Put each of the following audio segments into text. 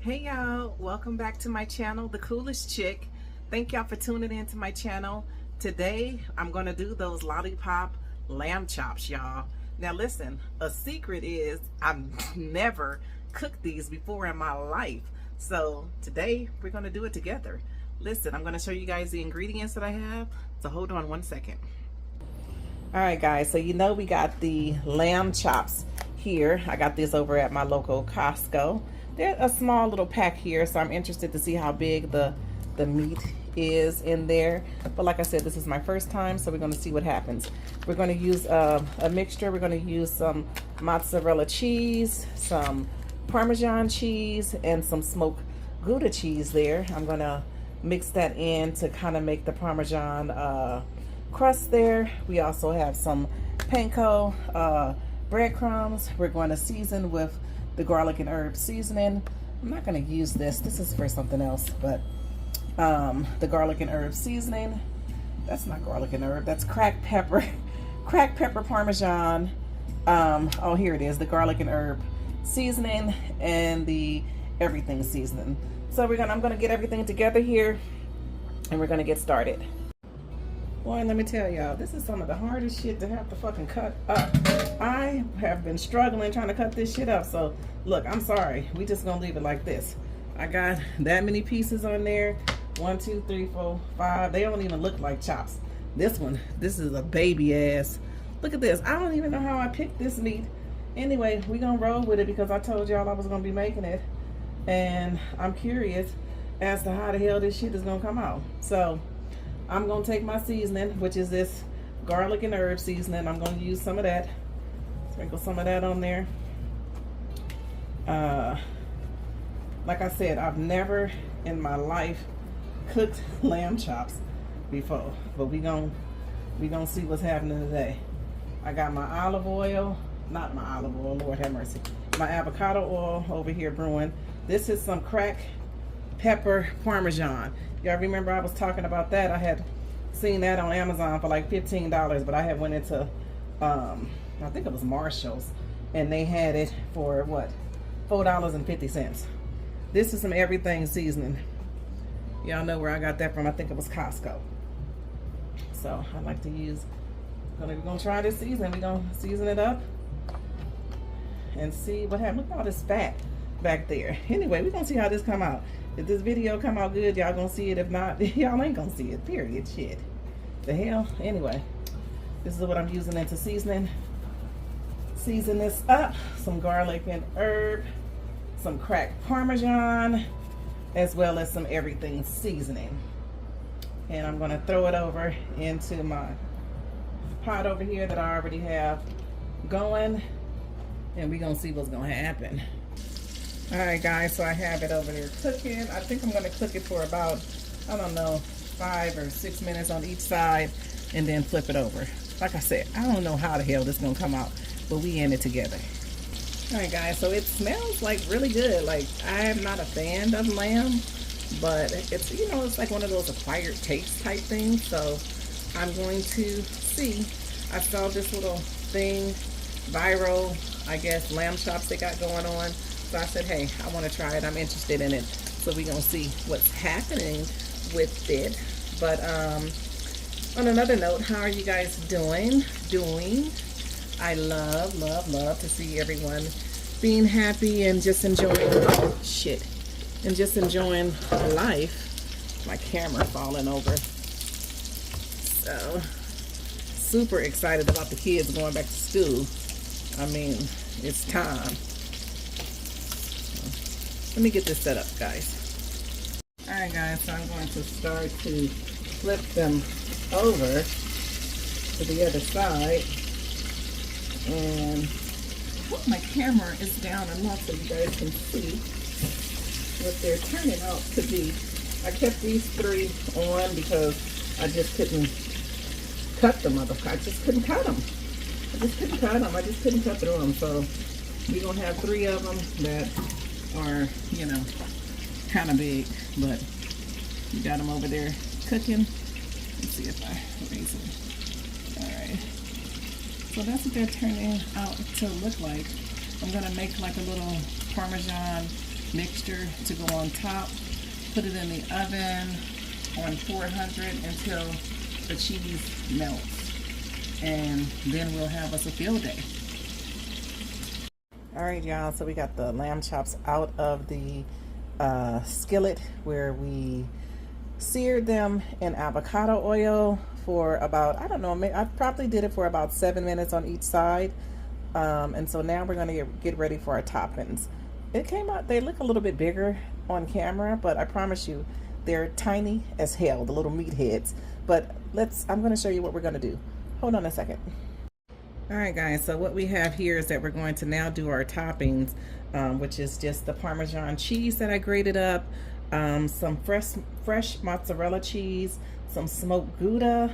Hey y'all, welcome back to my channel, The Coolest Chick. Thank y'all for tuning in to my channel. Today, I'm gonna do those Lollipop lamb chops, y'all. Now listen, a secret is I've never cooked these before in my life. So today, we're gonna do it together. Listen, I'm gonna show you guys the ingredients that I have. So hold on one second. All right, guys, so you know we got the lamb chops here. I got this over at my local Costco. They're a small little pack here, so I'm interested to see how big the meat is in there. But like I said, this is my first time, so we're going to see what happens. We're going to use a mixture. We're going to use some mozzarella cheese, some Parmesan cheese, and some smoked Gouda cheese there. I'm going to mix that in to kind of make the Parmesan crust there. We also have some panko breadcrumbs. We're going to season with the garlic and herb seasoning. I'm not going to use this. This is for something else, but the garlic and herb seasoning. That's not garlic and herb. That's cracked pepper. Cracked pepper Parmesan. Oh, here it is. The garlic and herb seasoning and the everything seasoning. So I'm going to get everything together here, and we're going to get started. Boy, let me tell y'all, this is some of the hardest shit to have to fucking cut up. I have been struggling trying to cut this shit up. So, look, I'm sorry. We just gonna leave it like this. I got that many pieces on there. 1, 2, 3, 4, 5. They don't even look like chops. This is a baby ass. Look at this. I don't even know how I picked this meat. Anyway, we gonna roll with it because I told y'all I was gonna be making it. And I'm curious as to how the hell this shit is gonna come out. So, I'm going to take my seasoning, which is this garlic and herb seasoning. I'm going to use some of that. Sprinkle some of that on there. Like I said, I've never in my life cooked lamb chops before. But we gonna see what's happening today. I got my olive oil. Not my olive oil, Lord have mercy. My avocado oil over here brewing. This is some cracked pepper Parmesan. Y'all remember I was talking about that? I had seen that on Amazon for like $15, but I had went into, I think it was Marshall's, and they had it for what? $4.50. This is some everything seasoning. Y'all know where I got that from. I think it was Costco. So I like to use, we're gonna try this seasoning. We're gonna season it up and see what happens. Look at all this fat back there. Anyway, we're gonna see how this come out. If this video come out good, y'all gonna see it. If not, y'all ain't gonna see it, period. Shit. The hell? Anyway, this is what I'm using into seasoning. Season this up. Some garlic and herb, some cracked Parmesan, as well as some everything seasoning. And I'm gonna throw it over into my pot over here that I already have going. And we're gonna see what's gonna happen. All right, guys, so I have it over there cooking. I think I'm gonna cook it for about, I don't know, 5 or 6 minutes on each side and then flip it over. Like I said, I don't know how the hell this is gonna come out, but we in it together. All right, guys, so it smells like really good. Like, I am not a fan of lamb, but it's, you know, it's like one of those acquired taste type things. So I'm going to see. I saw this little thing, viral, I guess, lamb chops they got going on. So I said, hey, I want to try it. I'm interested in it. So we're going to see what's happening with it. But on another note, how are you guys doing? I love to see everyone being happy and just enjoying, oh, shit. And just enjoying life. My camera falling over. So, super excited about the kids going back to school. I mean, it's time. Let me get this set up, guys. All right, guys, so I'm going to start to flip them over to the other side. And I hope my camera is down enough so you guys can see what they're turning out to be. I kept these 3 on because I just couldn't cut them. I just couldn't cut them. I just couldn't cut through them. So we're going to have 3 of them that are, you know, kind of big, but we got them over there cooking. Let's see if I raise them. All right, so that's what they're turning out to look like. I'm gonna make like a little Parmesan mixture to go on top. Put it in the oven on 400 until the cheese melts. And then we'll have us a field day. All right, y'all, so we got the lamb chops out of the skillet where we seared them in avocado oil for about, I don't know, I probably did it for about 7 minutes on each side. And so now we're gonna get ready for our toppings. It came out, they look a little bit bigger on camera, but I promise you, they're tiny as hell, the little meatheads. But I'm gonna show you what we're gonna do. Hold on a second. All right, guys, so what we have here is that we're going to now do our toppings, which is just the Parmesan cheese that I grated up, some fresh mozzarella cheese, some smoked Gouda.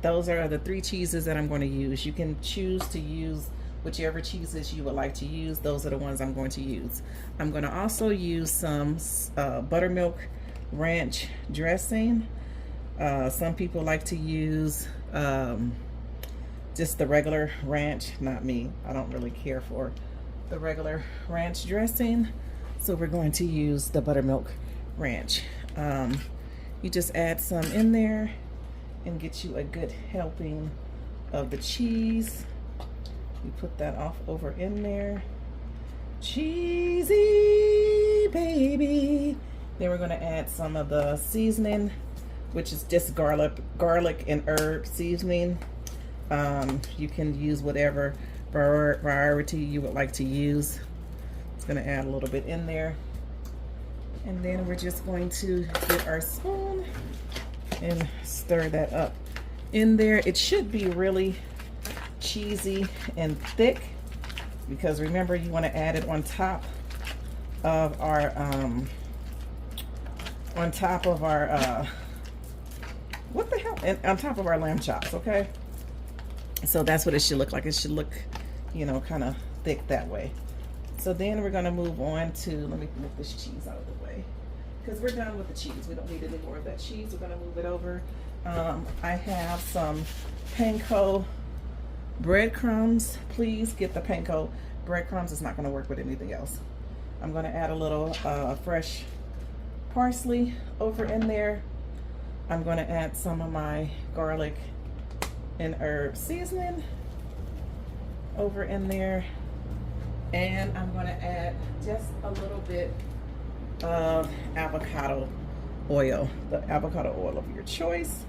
Those are the 3 cheeses that I'm going to use. You can choose to use whichever cheeses you would like to use. Those are the ones I'm going to use. I'm going to also use some buttermilk ranch dressing. Some people like to use just the regular ranch. Not me. I don't really care for the regular ranch dressing. So we're going to use the buttermilk ranch. You just add some in there and get you a good helping of the cheese. You put that off over in there. Cheesy baby. Then we're going to add some of the seasoning, which is just garlic and herb seasoning. You can use whatever variety you would like to use. It's going to add a little bit in there. And then we're just going to get our spoon and stir that up in there. It should be really cheesy and thick, because remember, you want to add it on top of our what the hell, and on top of our lamb chops. Okay, so that's what it should look like. It should look, you know, kind of thick that way. So then we're going to move on to, let me move this cheese out of the way, because we're done with the cheese. We don't need any more of that cheese. We're going to move it over. I have some panko breadcrumbs. Please get the panko breadcrumbs. It's not going to work with anything else. I'm going to add a little fresh parsley over in there. I'm going to add some of my garlic and herb seasoning over in there. And I'm going to add just a little bit of avocado oil, the avocado oil of your choice.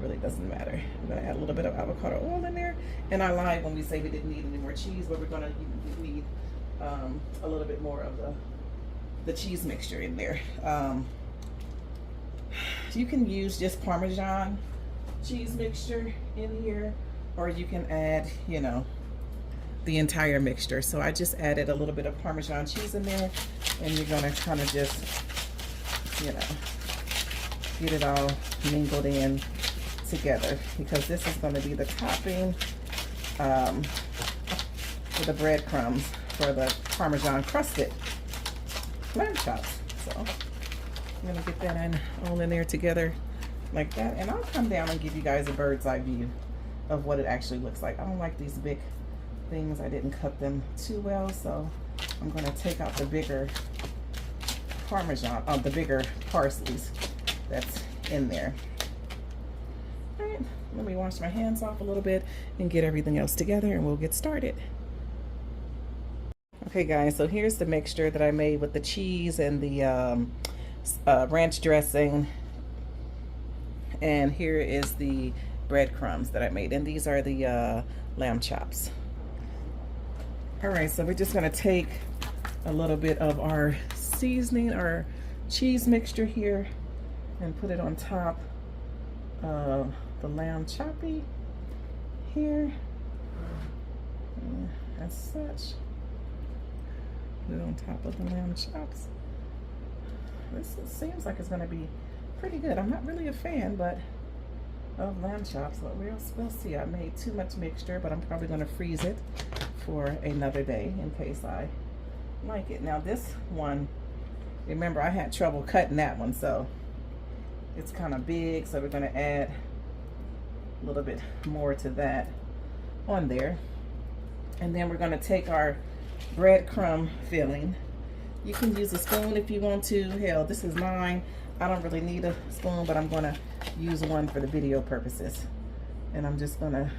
Really doesn't matter. I'm going to add a little bit of avocado oil in there. And I lied when we say we didn't need any more cheese, but we're going to need a little bit more of the cheese mixture in there. You can use just Parmesan cheese mixture in here, or you can add, you know, the entire mixture. So I just added a little bit of Parmesan cheese in there, and you're going to kind of just, you know, get it all mingled in together, because this is going to be the topping for the breadcrumbs for the Parmesan crusted lamb chops. So I'm going to get that all in there together like that, and I'll come down and give you guys a bird's eye view of what it actually looks like. I don't like these big things. I didn't cut them too well, so I'm going to take out the bigger Parmesan, the bigger parsleys that's in there. All right, let me wash my hands off a little bit and get everything else together, and we'll get started. Okay, guys, so here's the mixture that I made with the cheese and the ranch dressing, and here is the breadcrumbs that I made, and these are the lamb chops. All right, so we're just gonna take a little bit of our seasoning, our cheese mixture here, and put it on top of the lamb choppy here, as such. Put it on top of the lamb chops. This seems like it's gonna be pretty good. I'm not really a fan, but of lamb chops, but we'll see. I made too much mixture, but I'm probably gonna freeze it for another day in case I like it. Now this one, remember, I had trouble cutting that one, so it's kind of big, so we're gonna add a little bit more to that on there. And then we're gonna take our breadcrumb filling. You can use a spoon if you want to. Hell, this is mine. I don't really need a spoon, but I'm gonna use one for the video purposes. And I'm just gonna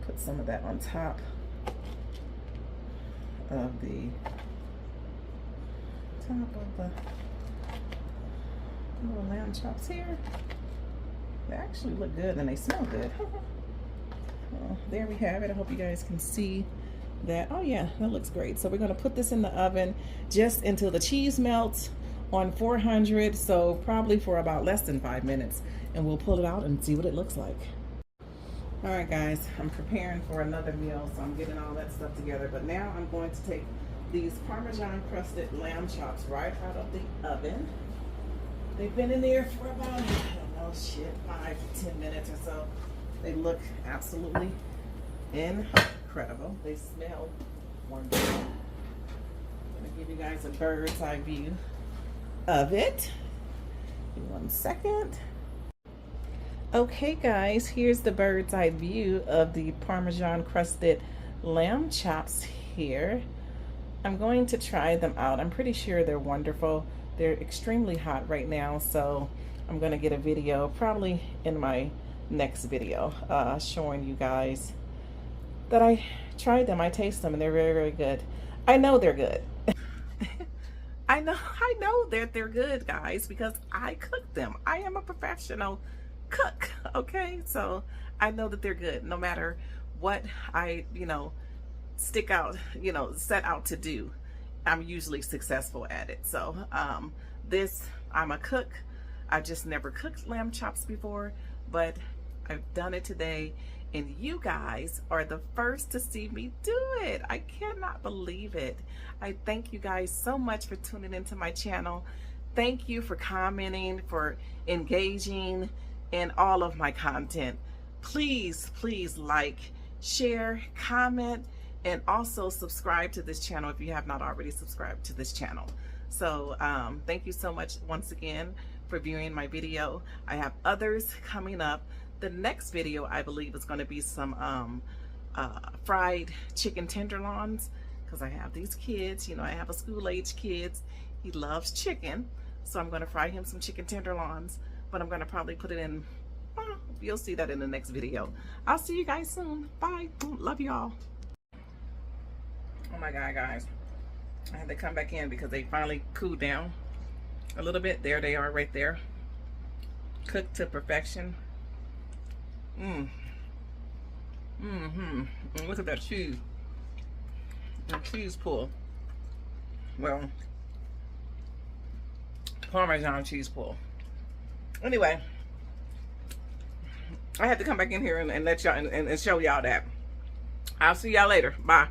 put some of that on top of the little lamb chops here. They actually look good and they smell good. Well, there we have it. I hope you guys can see that. Oh yeah, that looks great. So we're gonna put this in the oven just until the cheese melts on 400, so probably for about less than 5 minutes, and we'll pull it out and see what it looks like. All right guys, I'm preparing for another meal, so I'm getting all that stuff together, but now I'm going to take these Parmesan crusted lamb chops right out of the oven. They've been in there for about, I don't know, 5 to 10 minutes or so. They look absolutely incredible. They smell wonderful. I'm gonna give you guys a bird's eye view of it. Give me 1 second. Okay guys, here's the bird's eye view of the Parmesan crusted lamb chops here. I'm going to try them out. I'm pretty sure they're wonderful. They're extremely hot right now, so I'm gonna get a video probably in my next video showing you guys that I tried them. I taste them and they're very, very good. I know they're good. I know that they're good, guys, because I cook them. I am a professional cook, okay? So I know that they're good no matter what I, set out to do. I'm usually successful at it. So I'm a cook. I've just never cooked lamb chops before, but I've done it today, and you guys are the first to see me do it. I cannot believe it. I thank you guys so much for tuning into my channel. Thank you for commenting, for engaging in all of my content. Please, please like, share, comment, and also subscribe to this channel if you have not already subscribed to this channel. So thank you so much once again for viewing my video. I have others coming up. The next video, I believe, is going to be some fried chicken tenderloins, because I have these kids, I have a school-age kid. He loves chicken, so I'm going to fry him some chicken tenderloins, but I'm going to probably put it in, you'll see that in the next video. I'll see you guys soon. Bye. Love y'all. Oh my God, guys. I had to come back in because they finally cooled down a little bit. There they are right there. Cooked to perfection. Look at that cheese. The cheese pull. Well, Parmesan cheese pull. Anyway, I had to come back in here and let y'all and show y'all that. I'll see y'all later. Bye.